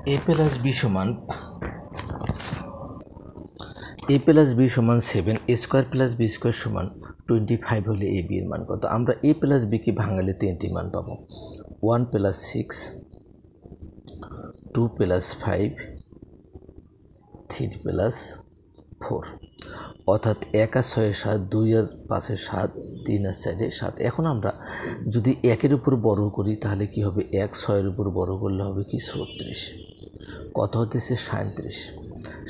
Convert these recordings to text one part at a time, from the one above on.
a plus b সমান 7, a square plus b square সমান 25 হলে a b এর মান কত? আমরা a প্লাস b কে ভাঙালে তিনটি মান পাবো, 1 প্লাস 6, 2 প্লাস 5, 3 প্লাস 4, অর্থাৎ 1 আর 6 7, 2 আর 5 7, 3 আর 4 7। এখন আমরা যদি 1-এর উপর বর্গ করি তাহলে কি হবে? 1 6-এর উপর বর্গ করলে হবে কি? 36। কত হতেছে? 37।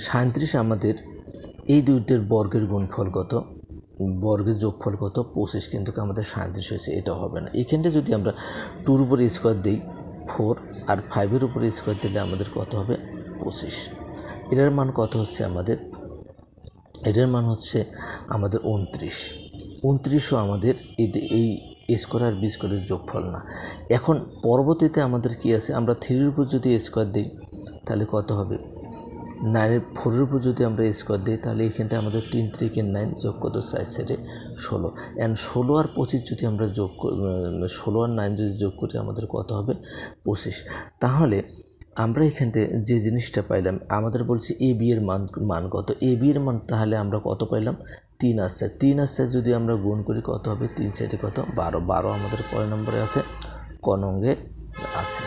37 আমাদের এই দুইটার বর্গের গুণফল কত? বর্গের যোগফল কত? 25, কিন্তু আমাদের 37 হয়েছে, এটা হবে না। এখানটা যদি আমরা 2-এর উপর স্কোয়ার দিই 4, আর 5-এর উপর স্কোয়ার দিলে আমাদের কত হবে? 25। এটার মান কত হচ্ছে আমাদের? এটার মান হচ্ছে আমাদের 29। 29ও আমাদের এই স্কোয়ার আর বি স্কোয়ারের যোগফল না। এখন পরবর্তীতে আমাদের কি আছে? আমরা 3-এর উপর যদি স্কোয়ার দিই তাহলে কত হবে? 9-এর 4-এর উপর যদি আমরা স্কোয়ার দিই তাহলে এখানটা আমাদের 3 3 9 যোগ কত? 4 4 16। অ্যান্ড 16 আর 25 যদি আমরা 16 আর 9 যদি যোগ করি আমাদের কত হবে? 25। তাহলে আমরা এখানতে যে জিনিসটা পাইলাম, আমাদের বলছি এ বি এর মান কত? এ বি এর মান তাহলে আমরা কত পাইলাম? 3 আর 4। 3 আর 4 যদি আমরা গুণ করি কত হবে? 3 4 কত? 12। 12 আমাদের কয় নম্বরে আছে? ক নঙ্গে আছে।